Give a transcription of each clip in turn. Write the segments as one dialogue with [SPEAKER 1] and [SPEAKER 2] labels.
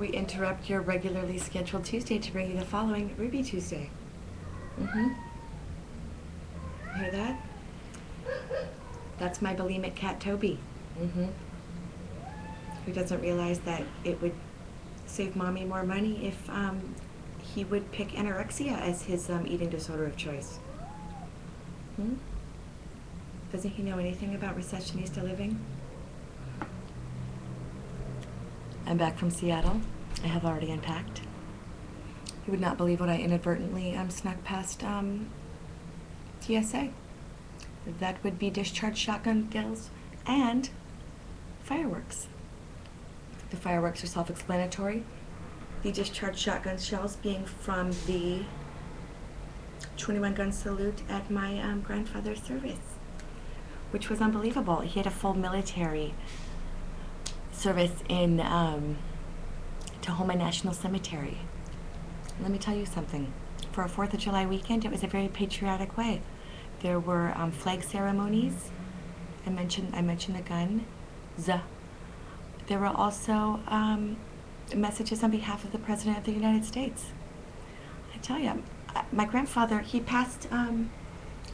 [SPEAKER 1] We interrupt your regularly scheduled Tuesday to bring you the following Ruby Tuesday. Hear that? That's my bulimic cat, Toby. Who doesn't realize that it would save mommy more money if he would pick anorexia as his eating disorder of choice. Doesn't he know anything about recessionista living? I'm back from Seattle. I have already unpacked. You would not believe what I inadvertently snuck past TSA. That would be discharged shotgun shells and fireworks. The fireworks are self-explanatory. The discharged shotgun shells being from the 21-gun salute at my grandfather's service, which was unbelievable. He had a full military service in Tahoma National Cemetery. Let me tell you something. For a 4th of July weekend, it was a very patriotic way. There were flag ceremonies. I mentioned the gun. There were also messages on behalf of the President of the United States. I tell you, my grandfather, he passed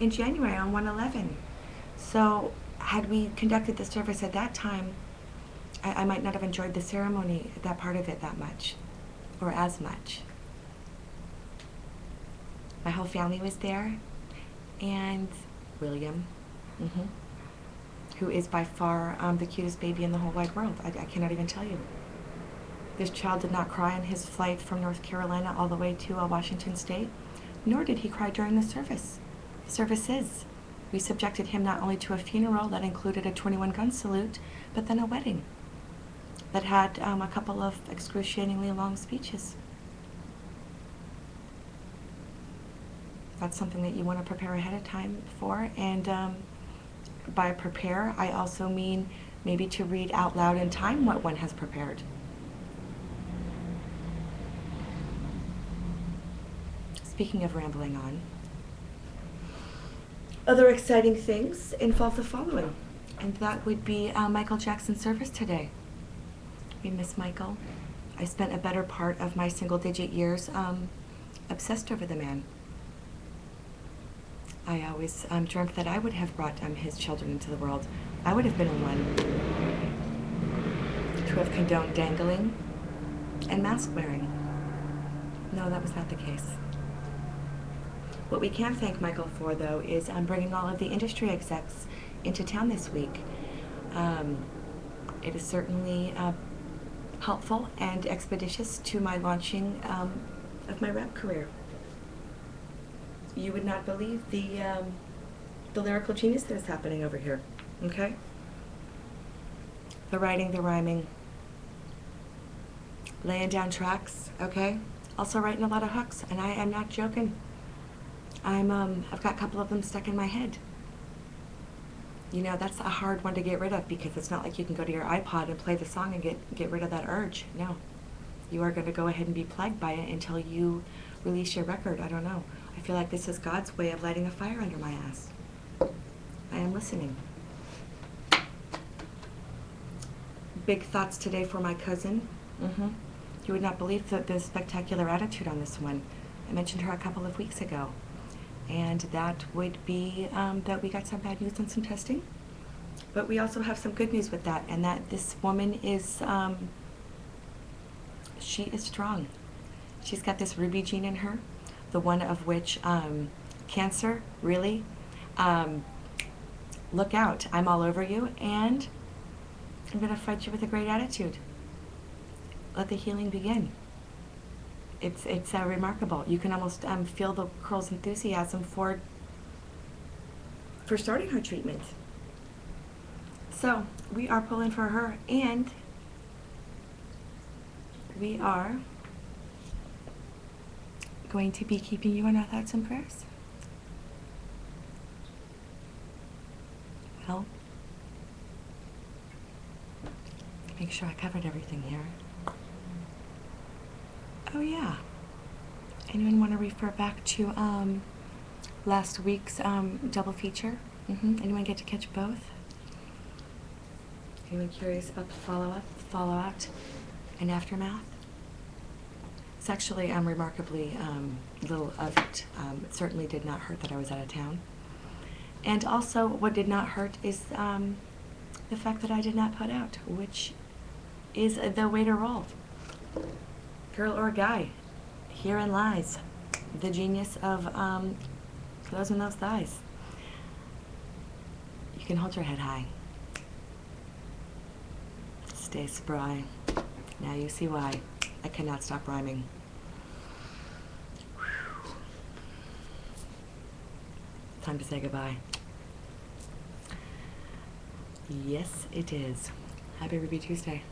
[SPEAKER 1] in January on 1/11. So had we conducted the service at that time, I might not have enjoyed the ceremony, that part of it, that much, or as much. My whole family was there, and William, who is by far the cutest baby in the whole wide world. I cannot even tell you. This child did not cry on his flight from North Carolina all the way to Washington State, nor did he cry during the services. We subjected him not only to a funeral that included a 21-gun salute, but then a wedding that had a couple of excruciatingly long speeches. That's something that you want to prepare ahead of time for, and by prepare, I also mean maybe to read out loud in time what one has prepared. Speaking of rambling on, other exciting things involve the following, and that would be Michael Jackson's service today. We miss Michael. I spent a better part of my single-digit years obsessed over the man. I always dreamt that I would have brought his children into the world. I would have been one to have condoned dangling and mask wearing. No, that was not the case. What we can thank Michael for, though, is bringing all of the industry execs into town this week. It is certainly helpful and expeditious to my launching of my rap career. You would not believe the lyrical genius that is happening over here, okay? The writing, the rhyming, laying down tracks, okay? Also writing a lot of hooks, and I am not joking. I've got a couple of them stuck in my head. You know, that's a hard one to get rid of because it's not like you can go to your iPod and play the song and get rid of that urge. No. You are going to go ahead and be plagued by it until you release your record. I don't know. I feel like this is God's way of lighting a fire under my ass. I am listening. Big thoughts today for my cousin. You would not believe the spectacular attitude on this one. I mentioned her a couple of weeks ago. And that would be that we got some bad news on some testing. But we also have some good news with that, and that this woman is, she is strong. She's got this Hruby gene in her, the one of which, cancer, really? Look out, I'm all over you, and I'm gonna fight you with a great attitude. Let the healing begin. It's remarkable. You can almost feel the girl's enthusiasm for starting her treatment. So we are pulling for her, and we are going to be keeping you in our thoughts and prayers. Well, make sure I covered everything here. Oh yeah. Anyone want to refer back to last week's double feature? Anyone get to catch both? Anyone curious about the follow-up, fallout, and aftermath? Sexually, I'm remarkably little of it. It certainly did not hurt that I was out of town. And also, what did not hurt is the fact that I did not put out, which is the way to roll. Girl or guy, herein lies the genius of closing those thighs. You can hold your head high. Stay spry. Now you see why I cannot stop rhyming. Whew. Time to say goodbye. Yes, it is. Happy Ruby Tuesday.